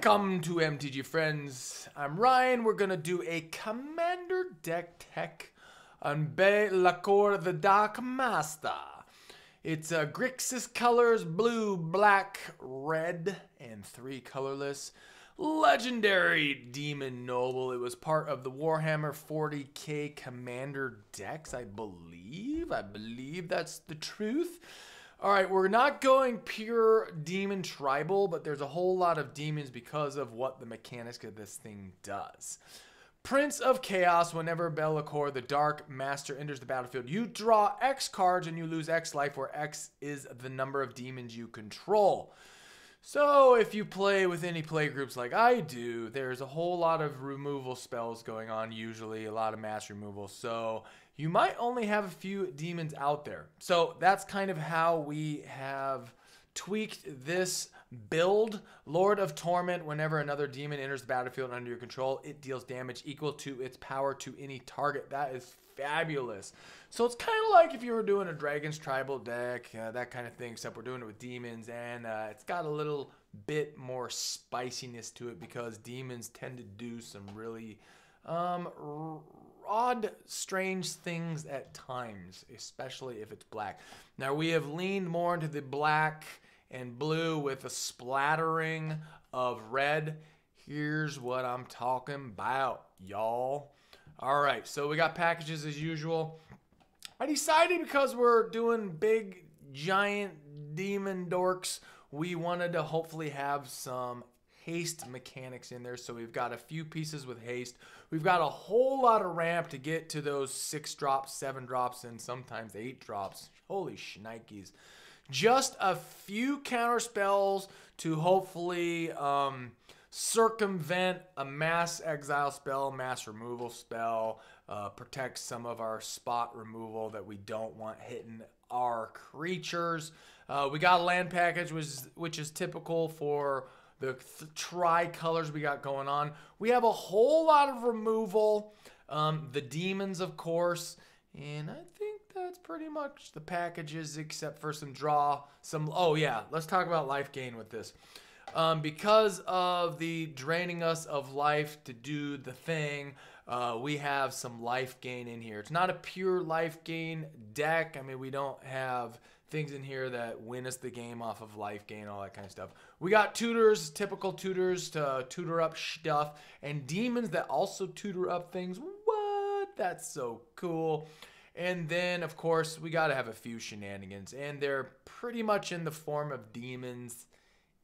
Welcome to MTG Friends. I'm Ryan. We're going to do a Commander deck tech on Belakor the Dark Master. It's Grixis colors, blue, black, red, and 3 colorless. Legendary Demon Noble. It was part of the Warhammer 40k Commander decks, I believe. I believe that's the truth. All right, we're not going pure demon tribal, but there's a whole lot of demons because of what the mechanics of this thing does. Prince of Chaos. Whenever Belakor, the Dark Master, enters the battlefield, you draw X cards and you lose X life, where X is the number of demons you control. So if you play with any play groups like I do, there's a whole lot of removal spells going on, usually a lot of mass removal. So you might only have a few demons out there. So that's kind of how we have tweaked this build. Lord of Torment. Whenever another demon enters the battlefield under your control, it deals damage equal to its power to any target. That is fabulous. So it's kind of like if you were doing a Dragon's Tribal deck, that kind of thing, except we're doing it with demons, and it's got a little bit more spiciness to it because demons tend to do some really odd, strange things at times, especially if it's black. Now we have leaned more into the black and blue with a splattering of red. Here's what I'm talking about, y'all. All right, so we got packages as usual. I decided because we're doing big, giant demon dorks, we wanted to hopefully have some haste mechanics in there. So we've got a few pieces with haste. We've got a whole lot of ramp to get to those 6 drops, 7 drops, and sometimes 8 drops. Holy shnikes. Just a few counter spells to hopefully circumvent a mass exile spell, mass removal spell, protect some of our spot removal that we don't want hitting our creatures. We got a land package, which is typical for the tri-colors we got going on. We have a whole lot of removal. The demons, of course. And I think that's pretty much the packages, except for some draw. Oh yeah, let's talk about life gain with this. Because of the draining us of life to do the thing, we have some life gain in here. It's not a pure life gain deck. I mean, we don't have things in here that win us the game off of life gain, all that kind of stuff. We got tutors, typical tutors to tutor up stuff, and demons that also tutor up things. What? That's so cool. And then, of course, we got to have a few shenanigans, and they're pretty much in the form of demons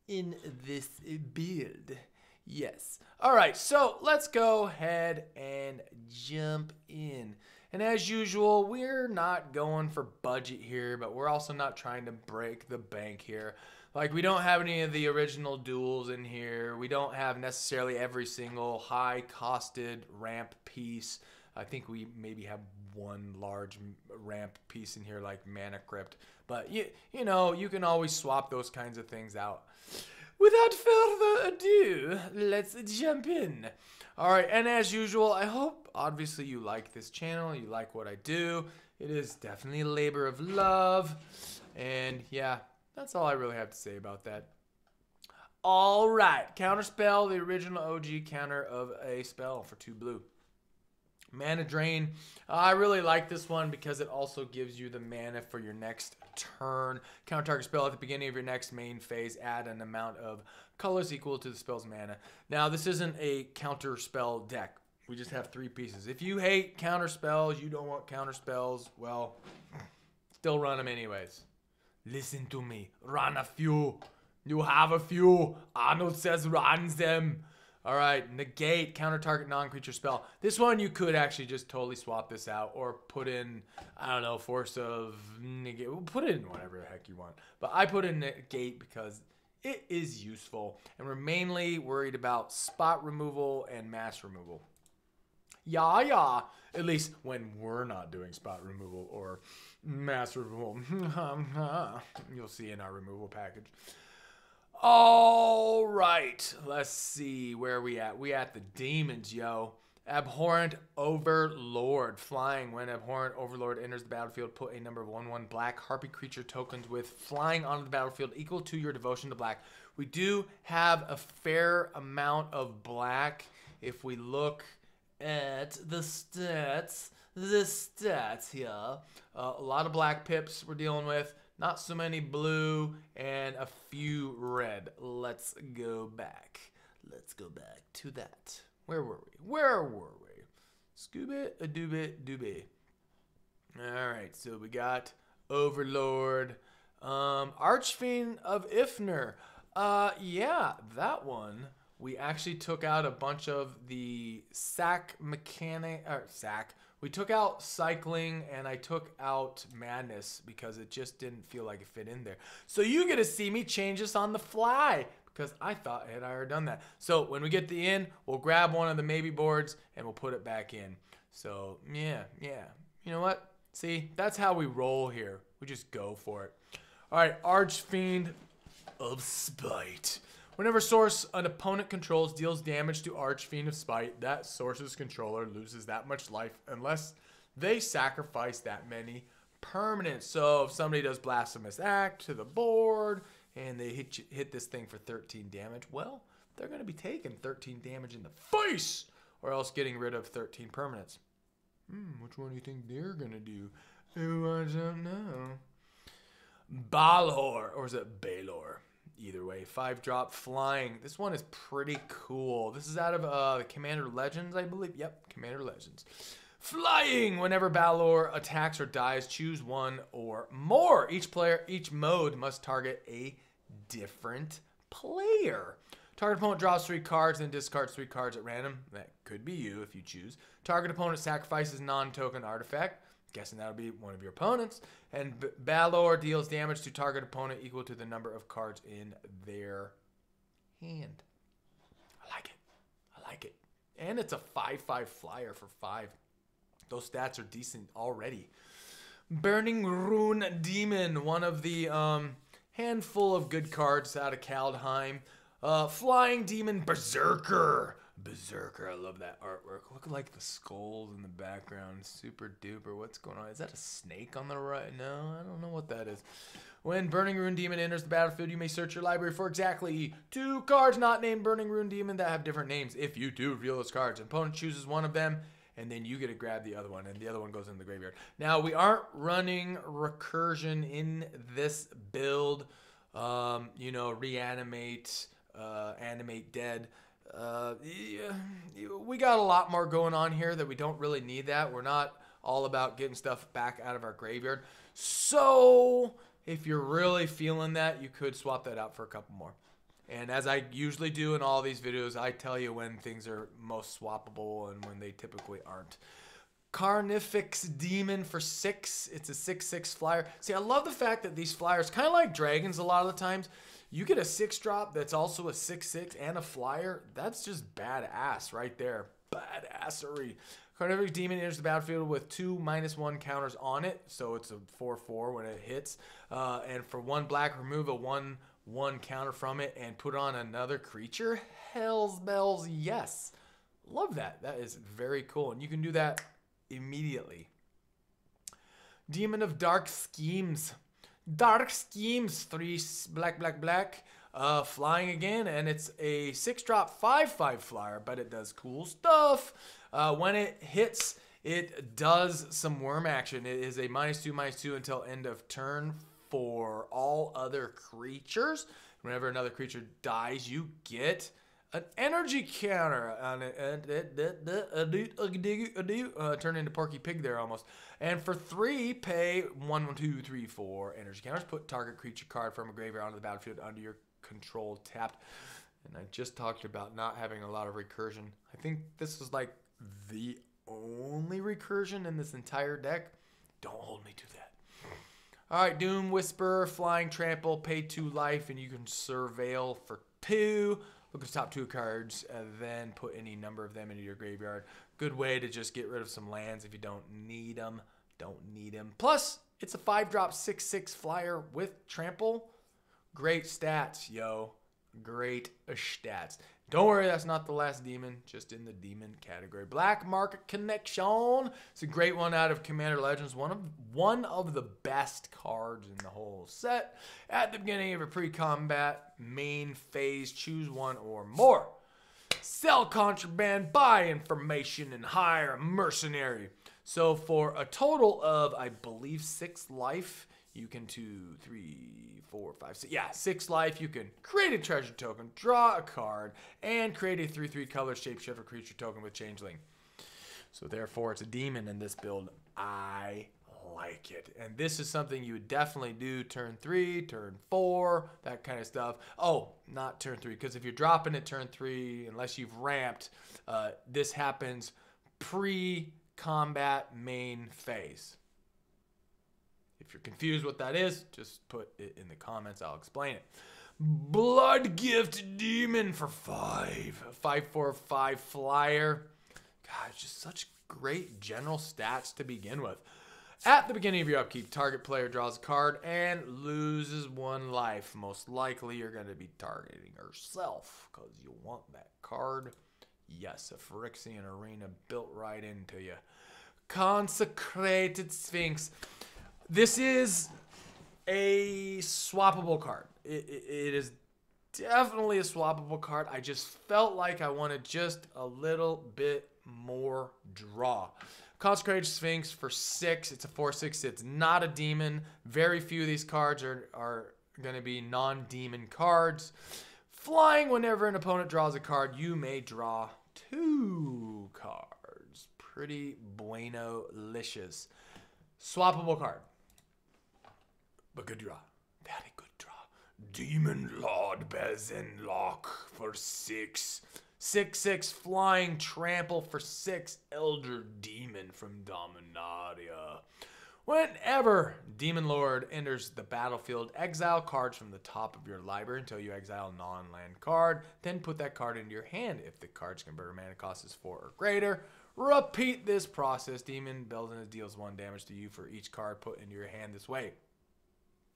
in this build. Yes. All right, so let's go ahead and jump in. And as usual, we're not going for budget here, but we're also not trying to break the bank here. Like, we don't have any of the original duels in here. We don't have necessarily every single high-costed ramp piece. I think we maybe have one large ramp piece in here like Mana Crypt. But, you know, you can always swap those kinds of things out. Without further ado, let's jump in. All right, and as usual, I hope, obviously, you like this channel. You like what I do. It is definitely a labor of love. And, yeah, that's all I really have to say about that. All right, Counterspell, the original OG counter of a spell for 2 blue. Mana Drain. I really like this one because it also gives you the mana for your next turn. Counter target spell at the beginning of your next main phase. Add an amount of colors equal to the spell's mana. Now, this isn't a counter spell deck. We just have 3 pieces. If you hate counter spells, you don't want counter spells, well, still run them anyways. Listen to me. Run a few. You have a few. Arnold says run them. All right, negate, counter target non-creature spell. This one you could actually just totally swap this out or put in, I don't know, force of negate. Put it in whatever the heck you want. But I put in negate because it is useful. And we're mainly worried about spot removal and mass removal. Yeah. At least when we're not doing spot removal or mass removal. You'll see in our removal package. All right, let's see where we at. We at the demons, yo. Abhorrent Overlord. Flying. When Abhorrent Overlord enters the battlefield, put a number of 1/1 black Harpy creature tokens with flying onto the battlefield equal to your devotion to black. We do have a fair amount of black. If we look at the stats here, a lot of black pips we're dealing with. Not so many blue and a few red. Let's go back. Let's go back to that. Where were we? Where were we? Scoobit, a doobit, doobie. All right, so we got Overlord. Archfiend of Ifnir. Yeah, that one. We actually took out a bunch of the sack mechanic, or sack. We took out cycling and I took out madness because it just didn't feel like it fit in there. So you get to see me change this on the fly because I thought I had already done that. So when we get to the end, we'll grab one of the maybe boards and we'll put it back in. So yeah. You know what? See, that's how we roll here. We just go for it. All right, Archfiend of Spite. Whenever source an opponent controls deals damage to Archfiend of Spite, that source's controller loses that much life unless they sacrifice that many permanents. So if somebody does Blasphemous Act to the board and they hit this thing for 13 damage, well, they're going to be taking 13 damage in the face or else getting rid of 13 permanents. Which one do you think they're going to do? Oh, I don't know. Balor, or is it Balor? Either way, 5-drop flying. This one is pretty cool. This is out of the Commander Legends, I believe. Yep, Commander Legends. Flying. Whenever Balor attacks or dies, choose one or more. Each mode must target a different player. Target opponent draws 3 cards and discards 3 cards at random. That could be you if you choose. Target opponent sacrifices non-token artifact. Guessing that'll be one of your opponents. And Balor deals damage to target opponent equal to the number of cards in their hand. I like it. I like it. And it's a 5/5 flyer for 5. Those stats are decent already. Burning Rune Demon. One of the handful of good cards out of Kaldheim. Flying Demon Berserker. Berserker, I love that artwork. Look like the skulls in the background. Super duper. What's going on? Is that a snake on the right? No, I don't know what that is. When Burning Rune Demon enters the battlefield, you may search your library for exactly 2 cards not named Burning Rune Demon that have different names. If you do, reveal those cards. An opponent chooses one of them, and then you get to grab the other one, and the other one goes in the graveyard. Now, we aren't running recursion in this build. You know, reanimate, animate dead. We got a lot more going on here that we don't really need that. We're not all about getting stuff back out of our graveyard. So if you're really feeling that, you could swap that out for a couple more. And as I usually do in all these videos, I tell you when things are most swappable and when they typically aren't. Carnifex Demon for 6. It's a 6/6 flyer. See, I love the fact that these flyers, kind of like dragons a lot of the times, you get a 6-drop that's also a 6/6 and a flyer. That's just badass right there. Badassery. Carnifex Demon enters the battlefield with 2 -1 counters on it. So it's a 4/4 when it hits. And for 1 black, remove a 1/1 counter from it and put on another creature. Hells bells, yes. Love that. That is very cool. And you can do that immediately. Demon of Dark Schemes. Dark Schemes, 3 black, flying again, and it's a 6-drop 5/5 flyer, but it does cool stuff. When it hits, it does some worm action. It is a -2/-2 until end of turn for all other creatures. Whenever another creature dies, you get an energy counter on it. Turn into Porky Pig there almost. And for 3, pay 1, 2, 3, 4 energy counters. Put target creature card from a graveyard onto the battlefield under your control tapped. And I just talked about not having a lot of recursion. I think this is like the only recursion in this entire deck. Don't hold me to that. All right, Doom Whisperer, Flying Trample, pay 2 life, and you can Surveil for 2. Look at the top 2 cards, and then put any number of them into your graveyard. Good way to just get rid of some lands if you don't need them. Don't need them. Plus, it's a 5-drop 6/6 flyer with trample. Great stats, yo. great stats. Don't worry, that's not the last demon, just in the demon category. Black Market Connection. It's a great one out of Commander Legends. One of the best cards in the whole set. At the beginning of a pre-combat main phase, choose one or more. Sell contraband, buy information, and hire a mercenary. So for a total of, I believe, 6 life, you can 2, 3, 4, 5, 6. Yeah, 6 life. You can create a treasure token, draw a card, and create a 3/3 color shapeshifter creature token with changeling. So therefore, it's a demon in this build. I like it. And this is something you would definitely do turn 3, turn 4, that kind of stuff. Oh, not turn 3, because if you're dropping it turn 3, unless you've ramped, this happens pre-combat main phase. If you're confused what that is, just put it in the comments. I'll explain it. Blood Gift Demon for 5. 5/4/5 flyer. God, just such great general stats to begin with. At the beginning of your upkeep, target player draws a card and loses 1 life. Most likely, you're going to be targeting yourself because you want that card. Yes, a Phyrexian Arena built right into you. Consecrated Sphinx. This is a swappable card. It is definitely a swappable card. I just felt like I wanted just a little bit more draw. Consecrated Sphinx for 6. It's a 4/6. It's not a demon. Very few of these cards are going to be non-demon cards. Flying, whenever an opponent draws a card, you may draw 2 cards. Pretty bueno-licious. Swappable card. But good draw. Very good draw. Demon Lord Bezenlock for 6. 6/6 flying trample for 6. Elder Demon from Dominaria. Whenever Demon Lord enters the battlefield, exile cards from the top of your library until you exile a non-land card. Then put that card into your hand if the card's converted mana cost is 4 or greater. Repeat this process. Demon Beldin deals 1 damage to you for each card put into your hand this way.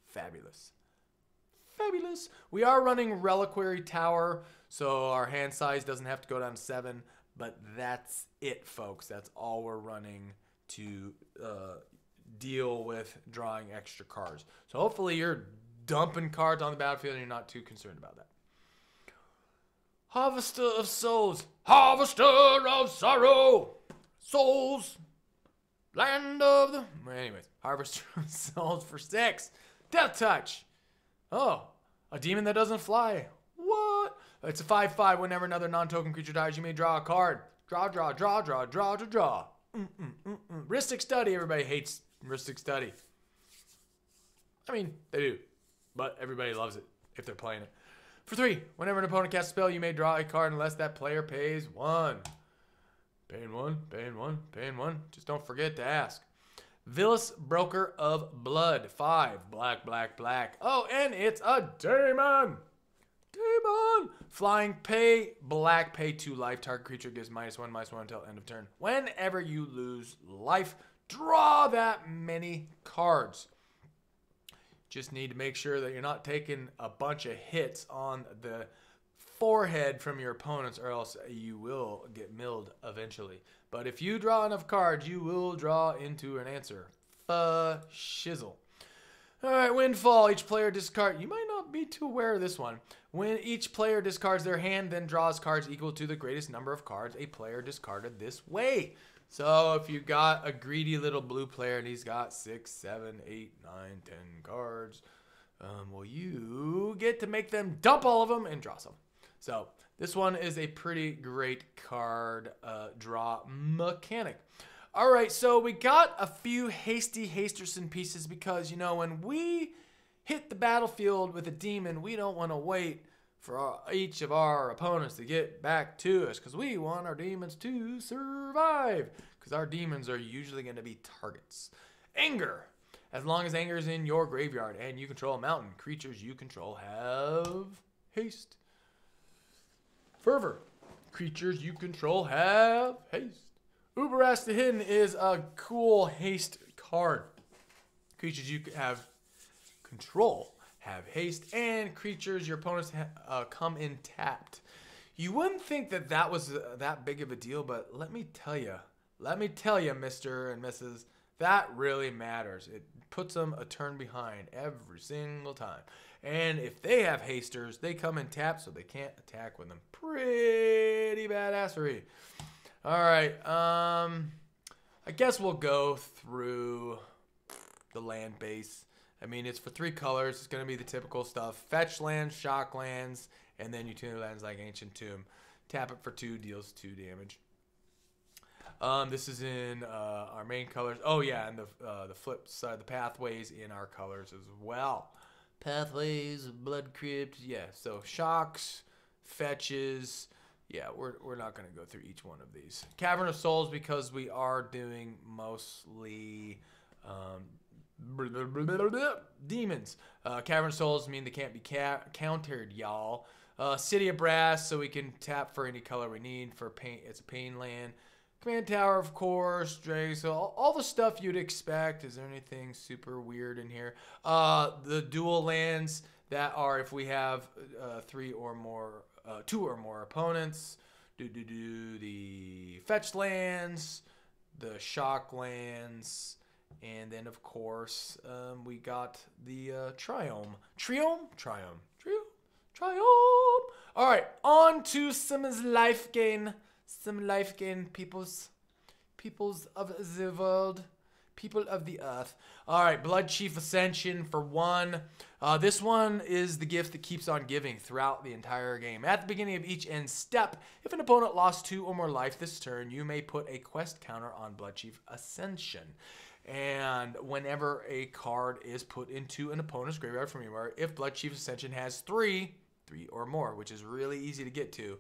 Fabulous. Fabulous. We are running Reliquary Tower, so our hand size doesn't have to go down to 7, but that's it, folks. That's all we're running to deal with drawing extra cards. So hopefully you're dumping cards on the battlefield and you're not too concerned about that. Harvester of Souls. Harvester of Sorrow. Souls. Land of the... Anyways, Harvester of Souls for 6. Death Touch. Oh, a demon that doesn't fly. What? It's a 5/5. Whenever another non-token creature dies, you may draw a card. Draw. Rhystic Study. Everybody hates Rhystic Study. I mean, they do. But everybody loves it if they're playing it. For 3, whenever an opponent casts a spell, you may draw a card unless that player pays 1. Paying 1. Just don't forget to ask. Villainous Broker of Blood. 5. Black. Oh, and it's a demon. Flying, pay black, pay 2 life. Target creature gives -1/-1 until end of turn. Whenever you lose life, draw that many cards. Just need to make sure that you're not taking a bunch of hits on the forehead from your opponents, or else you will get milled eventually. But if you draw enough cards, you will draw into an answer. Shizzle. Alright, Windfall. Each player discard. You might not be too aware of this one. When each player discards their hand, then draws cards equal to the greatest number of cards a player discarded this way. So if you got a greedy little blue player and he's got 6, 7, 8, 9, 10 cards, well, you get to make them dump all of them and draw some. So this one is a pretty great card draw mechanic. All right, so we got a few hasty Hasterson pieces because, you know, when we hit the battlefield with a demon, we don't want to wait for each of our opponents to get back to us because we want our demons to survive because our demons are usually going to be targets. Anger. As long as anger is in your graveyard and you control a mountain, creatures you control have haste. Fervor. Creatures you control have haste. Uberast the Hidden is a cool haste card. Creatures you have control have haste, and creatures your opponents come in tapped. You wouldn't think that that was that big of a deal, but let me tell you, Mr. and Mrs., that really matters. It puts them a turn behind every single time. And if they have hasters, they come in tapped, so they can't attack with them. Pretty badassery. All right, I guess we'll go through the land base. I mean, it's for 3 colors. It's going to be the typical stuff. Fetch lands, shock lands, and then utility lands like Ancient Tomb. Tap it for 2, deals 2 damage. This is in our main colors. Oh, yeah, and the flip side, the pathways in our colors as well. Pathways, Blood Crypt, yeah. So shocks, fetches. Yeah, we're not going to go through each one of these. Cavern of Souls, because we are doing mostly demons. Cavern of Souls mean they can't be countered, y'all. City of Brass, so we can tap for any color we need. For pain, it's a pain land. Command Tower, of course. Drake, so all the stuff you'd expect. Is there anything super weird in here? The dual lands that are if we have 3 or more, 2 or more opponents. The fetch lands, the shock lands, and then of course we got the Triome. All right, on to some life gain. Some life gain, peoples of the world, people of the earth. All right, Blood Chief Ascension for 1. This one is the gift that keeps on giving throughout the entire game. At the beginning of each end step, if an opponent lost 2 or more life this turn, you may put a quest counter on Blood Chief Ascension. And whenever a card is put into an opponent's graveyard from anywhere, if Blood Chief Ascension has 3 or more, which is really easy to get to,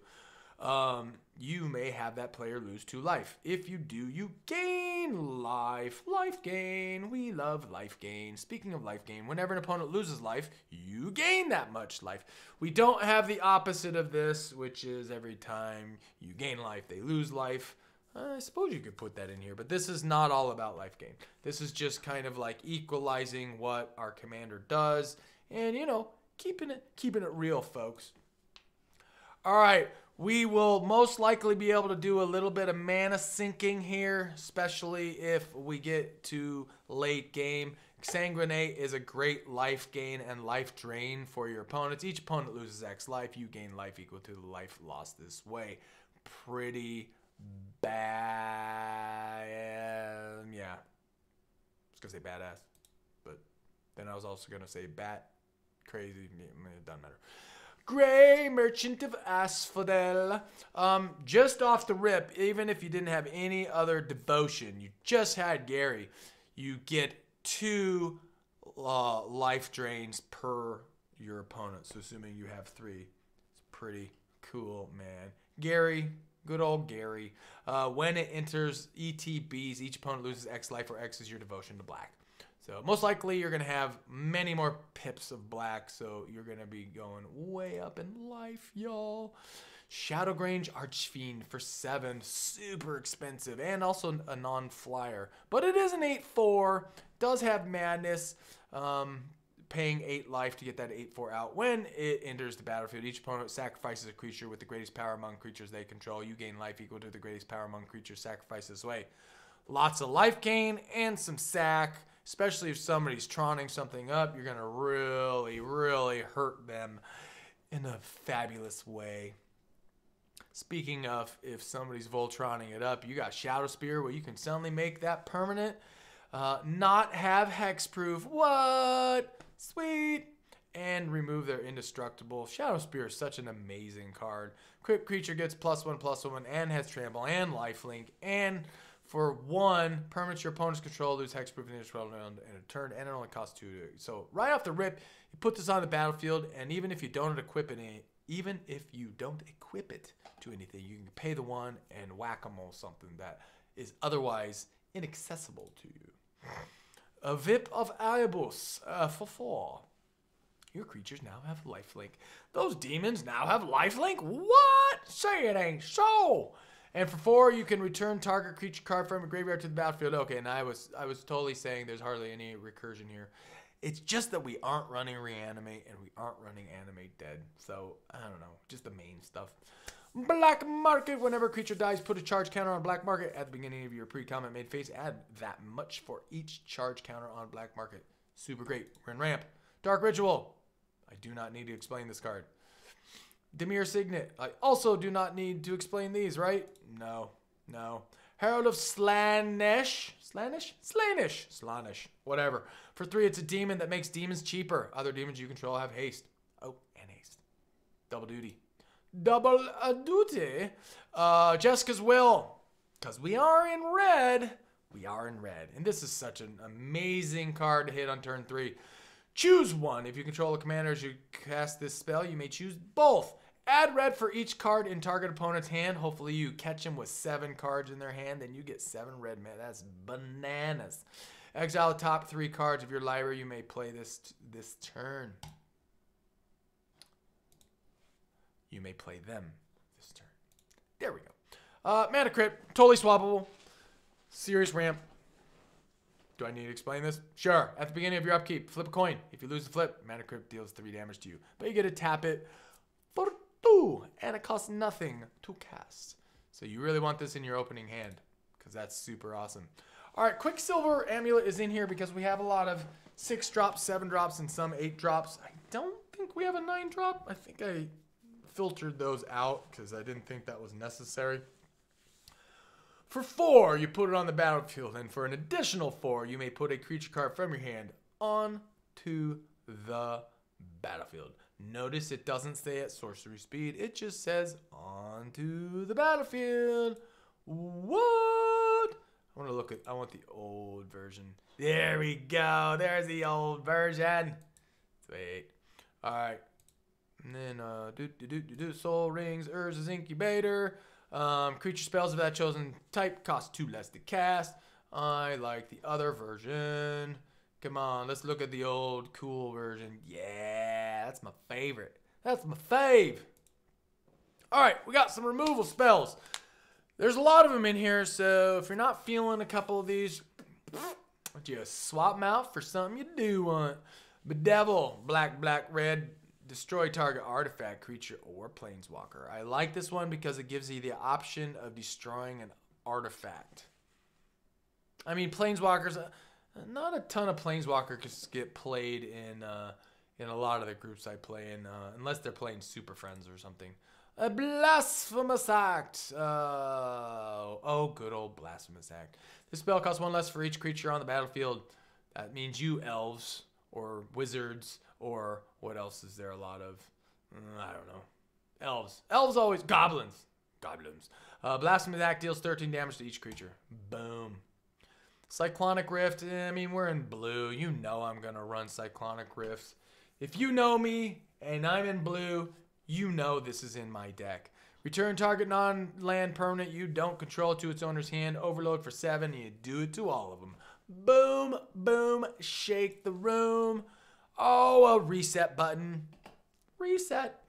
you may have that player lose 2 life. If you do, you gain life. Life gain. We love life gain. Speaking of life gain, whenever an opponent loses life, you gain that much life. We don't have the opposite of this, which is every time you gain life, they lose life. I suppose you could put that in here, but this is not all about life gain. This is just kind of like equalizing what our commander does and, you know, keeping it real, folks. All right. We will most likely be able to do a little bit of mana sinking here, especially if we get to late game. Sanguinate is a great life gain and life drain for your opponents. Each opponent loses X life. You gain life equal to the life lost this way. Pretty bad. Yeah. I was going to say badass, but then I was also going to say bat crazy. It doesn't matter. Gray Merchant of Asphodel. Just off the rip, even if you didn't have any other devotion, you just had Gary, you get 2 life drains per your opponent. So assuming you have 3, it's pretty cool, man. Gary, good old Gary. When it enters ETBs, each opponent loses X life, where X is your devotion to black. So most likely you're going to have many more pips of black, so you're going to be going way up in life, y'all. Shadowgrange Archfiend for 7, super expensive, and also a non-flyer. But it is an 8/4, does have madness, paying 8 life to get that 8/4 out. When it enters the battlefield, each opponent sacrifices a creature with the greatest power among creatures they control. You gain life equal to the greatest power among creatures sacrificed this way. Lots of life gain and some sack. Especially if somebody's trawning something up, you're going to really, really hurt them in a fabulous way. Speaking of, if somebody's Voltroning it up, you got Shadow Spear, where you can suddenly make that permanent, not have hexproof. What? Sweet. And remove their indestructible. Shadow Spear is such an amazing card. Crypt creature gets +1/+1 and has trample and lifelink, and for 1, permanents your opponent's control lose hexproof and indestructible in a turn, and it only costs 2. So right off the rip, you put this on the battlefield, and even if you don't equip it, to anything, you can pay the 1 and whack-a-mole something that is otherwise inaccessible to you. A Vip of Erebus for 4. Your creatures now have lifelink. Those demons now have lifelink? What? Say it ain't so. And for 4, you can return target creature card from a graveyard to the battlefield. Okay, and I was totally saying there's hardly any recursion here. It's just that we aren't running Reanimate and we aren't running Animate Dead. So, I don't know. Just the main stuff. Black Market. Whenever a creature dies, put a charge counter on Black Market. At the beginning of your pre-comment made phase, add that much for each charge counter on Black Market. Super great. We're in ramp. Dark Ritual. I do not need to explain this card. Demir Signet. I also do not need to explain these, right? No. No. Herald of Slaanesh. Slaanesh. Whatever. For 3, it's a demon that makes demons cheaper. Other demons you control have haste. Oh, and haste. Double duty. Double duty. Jessica's Will. Because we are in red. We are in red. And this is such an amazing card to hit on turn 3. Choose one. If you control a commander as you cast this spell, you may choose both. Add red for each card in target opponent's hand. Hopefully you catch them with 7 cards in their hand, then you get 7 red, man. That's bananas. Exile the top 3 cards of your library. You may play this turn. You may play them this turn. There we go. Mana Crypt, totally swappable. Serious ramp. Do I need to explain this? Sure. At the beginning of your upkeep, flip a coin. If you lose the flip, Mana Crypt deals 3 damage to you. But you get to tap it for 2, and it costs nothing to cast. So you really want this in your opening hand, because that's super awesome. All right, Quicksilver Amulet is in here because we have a lot of 6 drops, 7 drops, and some 8 drops. I don't think we have a 9 drop. I think I filtered those out because I didn't think that was necessary. For 4, you put it on the battlefield, and for an additional 4, you may put a creature card from your hand onto the battlefield. Notice it doesn't say at sorcery speed. It just says onto the battlefield. What? I want the old version. There we go. There's the old version. Sweet. All right. And then Soul Rings, Urza's Incubator. Creature spells of that chosen type cost 2 less to cast. I like the other version. Come on, let's look at the old cool version. Yeah, that's my favorite. That's my fave. All right, we got some removal spells. There's a lot of them in here, so if you're not feeling a couple of these, just swap them out for something you do want. Bedevil, black, red. Destroy target artifact, creature, or planeswalker. I like this one because it gives you the option of destroying an artifact. I mean, planeswalkers, not a ton of planeswalkers get played in a lot of the groups I play in, unless they're playing Super Friends or something. A Blasphemous Act. Oh, good old Blasphemous Act. This spell costs 1 less for each creature on the battlefield. That means you elves or wizards or what else is there a lot of? I don't know. Elves. Elves always. Goblins. Blasphemous Act deals 13 damage to each creature. Boom. Cyclonic Rift. I mean, we're in blue. You know I'm going to run Cyclonic Rifts. If you know me and I'm in blue, you know this is in my deck. Return target non-land permanent you don't control to its owner's hand. Overload for 7. And you do it to all of them. Boom. Boom. Shake the room. Oh, a reset button. Reset.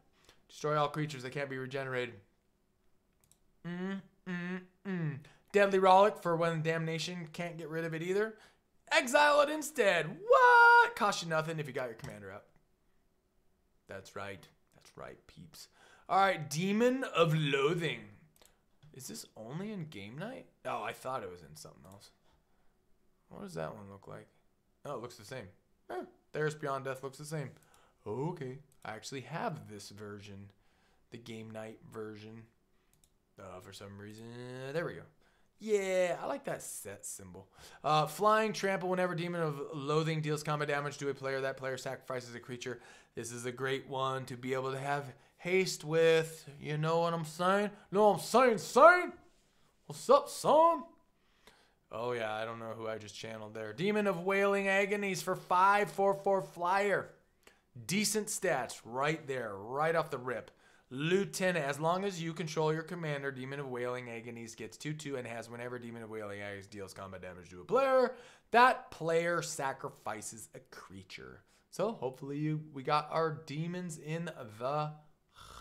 Destroy all creatures that can't be regenerated. Deadly Rollick for when Damnation can't get rid of it either. Exile it instead. What? Cost you nothing if you got your commander out. That's right. That's right, peeps. All right, Demon of Loathing. Is this only in game night? Oh, I thought it was in something else. What does that one look like? Oh, it looks the same. There's Beyond Death looks the same. Okay. I actually have this version. The game night version. For some reason. There we go. Yeah, I like that set symbol. Flying Trample. Whenever Demon of Loathing deals combat damage to a player, that player sacrifices a creature. This is a great one to be able to have haste with. You know what I'm saying? Know what I'm saying? What's up, son? Oh, yeah, I don't know who I just channeled there. Demon of Wailing Agonies for 5/4/4 flyer. Decent stats right there, right off the rip. Lieutenant, as long as you control your commander, Demon of Wailing Agonies gets 2/2 and has whenever Demon of Wailing Agonies deals combat damage to a player, that player sacrifices a creature. So hopefully we got our demons in the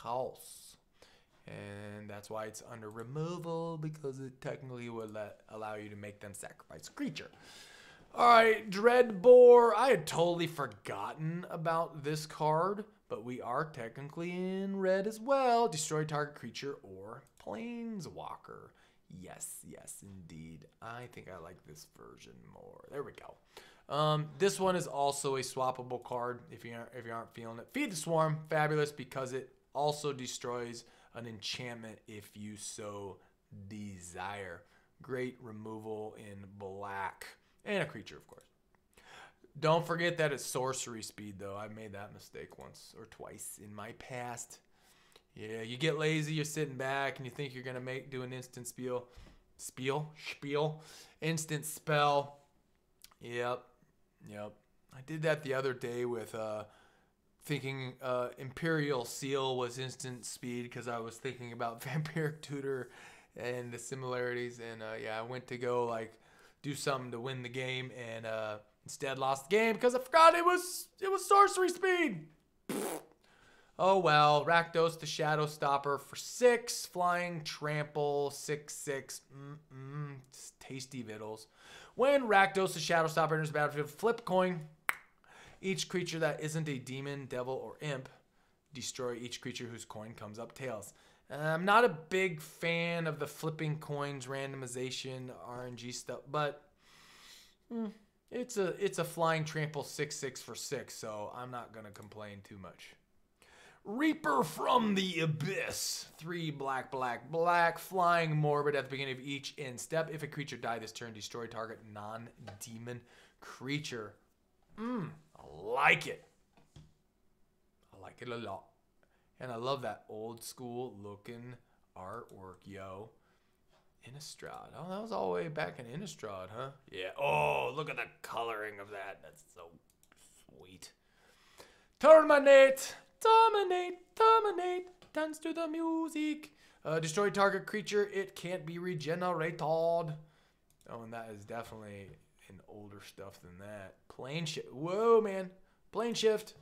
house. And that's why it's under removal, because it technically would allow you to make them sacrifice a creature. All right, Dreadbore. I had totally forgotten about this card, but we are technically in red as well. Destroy target creature or planeswalker. Yes, yes, indeed. I think I like this version more. There we go. This one is also a swappable card if you aren't feeling it. Feed the Swarm, fabulous because it also destroys an enchantment if you so desire. Great removal in black. And a creature, of course. Don't forget that it's sorcery speed, though. I made that mistake once or twice in my past. Yeah, you get lazy, you're sitting back, and you think you're going to do an instant spiel. Instant spell. Yep. I did that the other day with thinking Imperial Seal was instant speed because I was thinking about Vampiric Tutor and the similarities. And yeah, I went to go like do something to win the game and instead lost the game because I forgot it was sorcery speed. Oh well. Rakdos the Shadow Stopper for 6. Flying Trample 6/6. Tasty vittles. When Rakdos the Shadow Stopper enters the battlefield, flip coin. Each creature that isn't a demon, devil, or imp, destroy each creature whose coin comes up tails. I'm not a big fan of the flipping coins randomization RNG stuff, but it's a flying trample 6/6 for 6, so I'm not gonna complain too much. Reaper from the Abyss. 3 black, flying morbid at the beginning of each end step. If a creature dies this turn, destroy target non-demon creature. I like it. I like it a lot. And I love that old school looking artwork, yo. Innistrad. Oh, that was all the way back in Innistrad, huh? Yeah. Oh, look at the coloring of that. That's so sweet. Terminate. Dance to the music. Destroy target creature. It can't be regenerated. Oh, and that is definitely an older stuff than that. Plane shift. Whoa, man. Plane shift.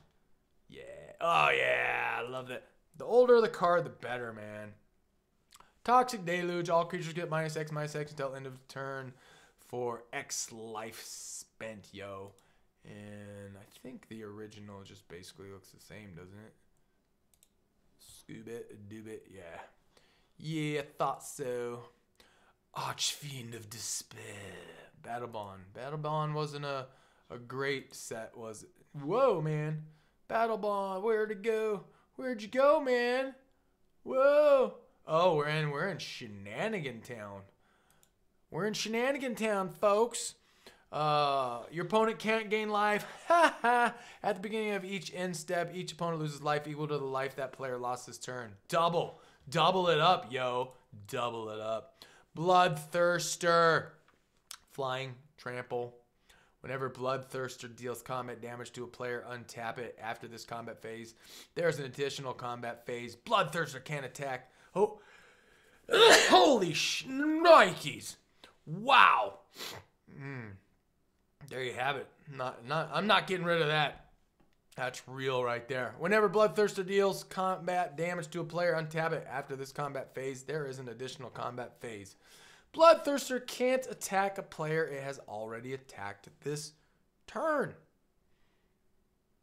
Yeah. Oh, yeah. I love that. The older the card, the better, man. Toxic Deluge. All creatures get -X until end of turn for X life spent, yo. And I think the original just basically looks the same, doesn't it? Scoob it, doob it, yeah. Yeah, thought so. Archfiend of Despair. Battle Bond. Battle Bond wasn't a great set, was it? Whoa, man. Battle Bond, where'd it go? Where'd you go, man? Whoa. Oh, we're in Shenanigan Town. We're in Shenanigan Town, folks. Your opponent can't gain life. At the beginning of each end step, each opponent loses life equal to the life that player lost this turn. Double it up, yo. Double it up. Bloodthirster. Flying trample. Whenever Bloodthirster deals combat damage to a player, untap it. After this combat phase, there's an additional combat phase. Bloodthirster can't attack. Oh, holy shnikes! Wow. There you have it. I'm not getting rid of that. That's real right there. Whenever Bloodthirster deals combat damage to a player, untap it. After this combat phase, there is an additional combat phase. Bloodthirster can't attack a player it has already attacked this turn.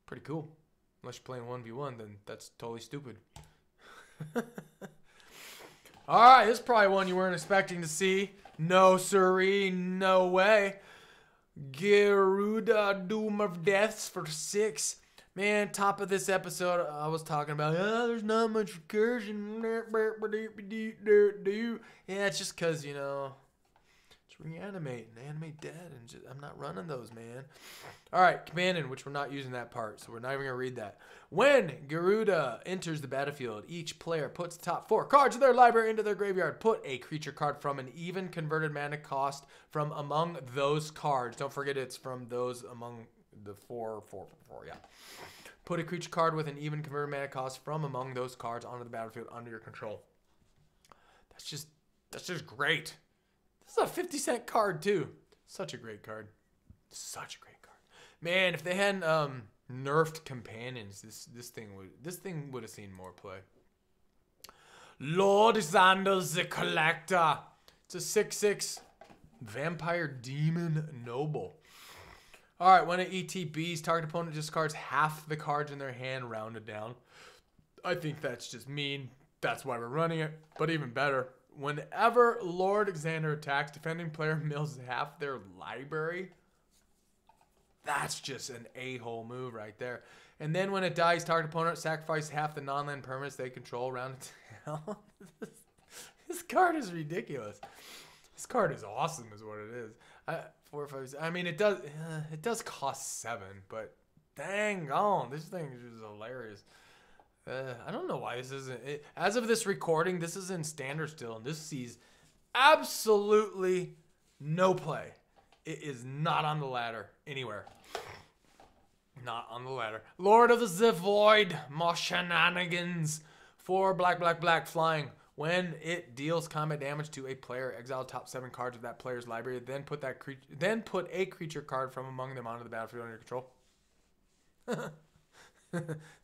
Pretty cool. Unless you're playing 1v1, then that's totally stupid. Alright, this is probably one you weren't expecting to see. No siree, no way. Garuda Doom of Deaths for 6. Man, top of this episode, I was talking about, there's not much recursion. Yeah, it's just because, you know, it's reanimate and animate dead, and just, I'm not running those, man. All right, Commandant, which we're not using that part, so we're not even going to read that. When Garuda enters the battlefield, each player puts the top 4 cards of their library into their graveyard. Put a creature card from an even converted mana cost from among those cards. Don't forget it's from those among the 4, yeah. Put a creature card with an even converted mana cost from among those cards onto the battlefield under your control. That's just great. This is a 50-cent card too. Such a great card. Such a great card. Man, if they hadn't nerfed companions, this thing would have seen more play. Lord Xander the Collector. It's a 6/6 vampire demon noble. All right, when it ETBs, target opponent discards half the cards in their hand rounded down. I think that's just mean. That's why we're running it. But even better, whenever Lord Xander attacks, defending player mills half their library. That's just an a-hole move right there. And then when it dies, target opponent sacrifice half the non-land permanents they control round down. This card is ridiculous. This card is awesome, is what it is. 4 or 5. I mean, it does cost 7, but dang on, this thing is just hilarious. I don't know why this isn't. As of this recording, this is in standard still, and this sees absolutely no play. It is not on the ladder anywhere. Not on the ladder. Lord of the Void, more shenanigans. 4 black flying. When it deals combat damage to a player, exile top 7 cards of that player's library. Then put a creature card from among them onto the battlefield under your control.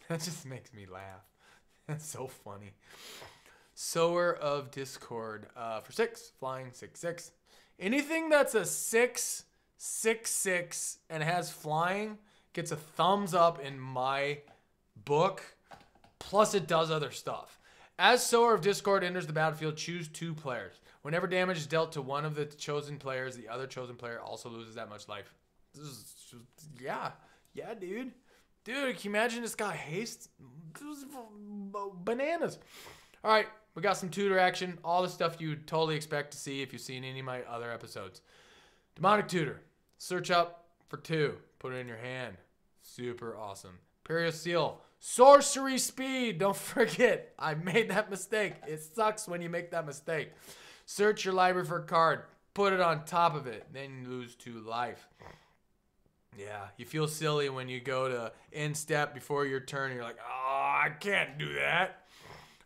That just makes me laugh. That's so funny. Sower of Discord for 6, flying 6/6. Anything that's a 6/6/6 and has flying gets a thumbs up in my book. Plus, it does other stuff. As Sower of Discord enters the battlefield, choose 2 players. Whenever damage is dealt to one of the chosen players, the other chosen player also loses that much life. This is just, yeah, dude. Dude, can you imagine this guy haste? This is bananas. All right, we got some tutor action. All the stuff you would totally expect to see if you've seen any of my other episodes. Demonic Tutor. Search up for 2. Put it in your hand. Super awesome. Imperial Seal. Sorcery speed. Don't forget, I made that mistake. It sucks when you make that mistake. Search your library for a card. Put it on top of it. Then you lose 2 life. Yeah, you feel silly when you go to end step before your turn. And you're like, oh, I can't do that.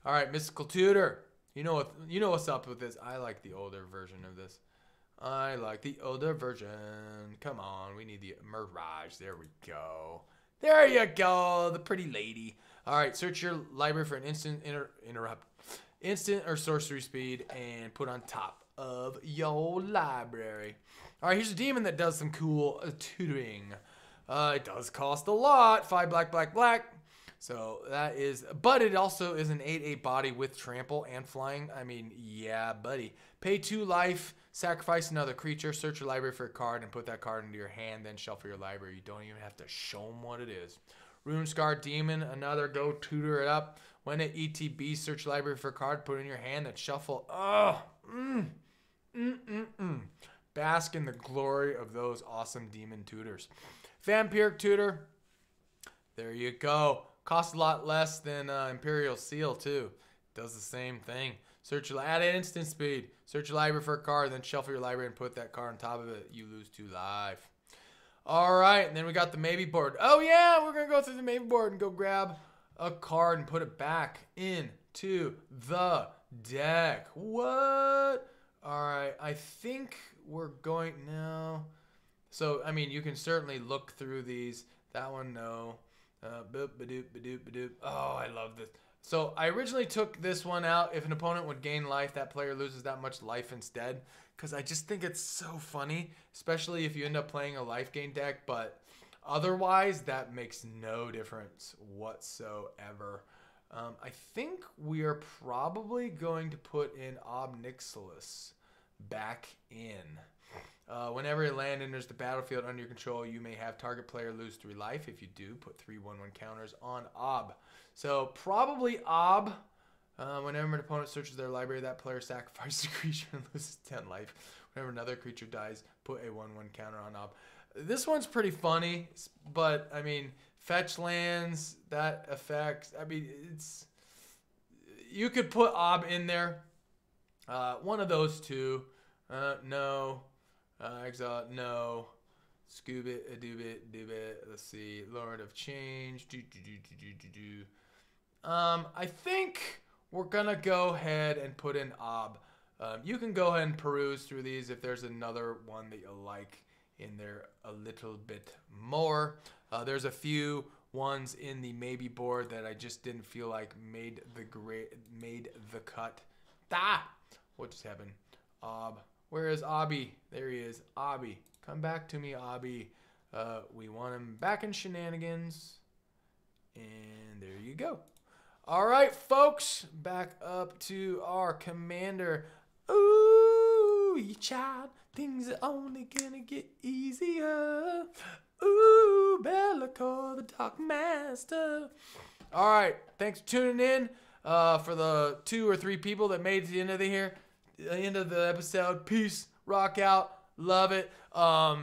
All right, Mystical Tutor. You know what's up with this. I like the older version of this. I like the older version. Come on, we need the Mirage. There we go. There you go, the pretty lady. All right, search your library for an instant instant or sorcery speed, and put on top of your library. All right, here's a demon that does some cool tutoring. It does cost a lot. 5 black. So that is, but it also is an 8/8 body with trample and flying. I mean, yeah, buddy. Pay 2 life, sacrifice another creature, search your library for a card, and put that card into your hand, then shuffle your library. You don't even have to show them what it is. Rune Scar Demon, another go tutor it up. When it ETB, search your library for a card, put it in your hand, then shuffle. Oh, Bask in the glory of those awesome demon tutors. Vampiric Tutor. There you go. Costs a lot less than Imperial Seal, too. Does the same thing. Add instant speed. Search your library for a card, then shuffle your library and put that card on top of it. You lose 2 life. All right, and then we got the maybe board. Oh, yeah, we're going to go through the maybe board and go grab a card and put it back into the deck. What? All right, I think we're going now. So, I mean, you can certainly look through these. That one, no. Oh, I love this. So I originally took this one out. If an opponent would gain life, that player loses that much life instead. Because I just think it's so funny, especially if you end up playing a life gain deck. But otherwise, that makes no difference whatsoever. I think we are probably going to put in Obnixilis back in. Whenever a land enters the battlefield under your control, you may have target player lose 3 life. If you do, put 3 1/1 counters on Ob. So probably Ob. Whenever an opponent searches their library, that player sacrifices a creature and loses 10 life. Whenever another creature dies, put a 1/1 counter on Ob. This one's pretty funny, but I mean, fetch lands, that affects. I mean, it's, you could put Ob in there. One of those 2. No. Exile, no. Scoobit, doobit. Let's see. Lord of Change. I think we're gonna go ahead and put in Ob. You can go ahead and peruse through these if there's another one that you like in there a little bit more. There's a few ones in the maybe board that I just didn't feel like made the cut. What just happened? Ob. Where is Obby? There he is. Obby. Come back to me, Obby. We want him back in shenanigans. And there you go. All right, folks. Back up to our commander. Ooh, you child. Things are only gonna get easier. Ooh, Bellicor, the Dark Master. All right. Thanks for tuning in. For the 2 or 3 people that made it to the end of the episode. Peace. Rock out. Love it.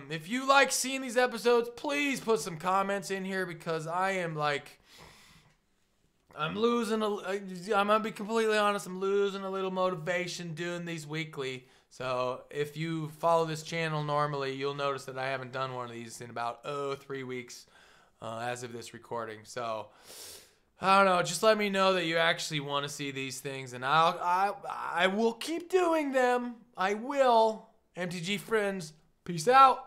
If you like seeing these episodes, please put some comments in here because I'm gonna be completely honest, I'm losing a little motivation doing these weekly. So if you follow this channel normally, you'll notice that I haven't done one of these in about 3 weeks as of this recording. So I don't know. Just let me know that you actually want to see these things, and I will keep doing them. I will. MTG Friends, peace out.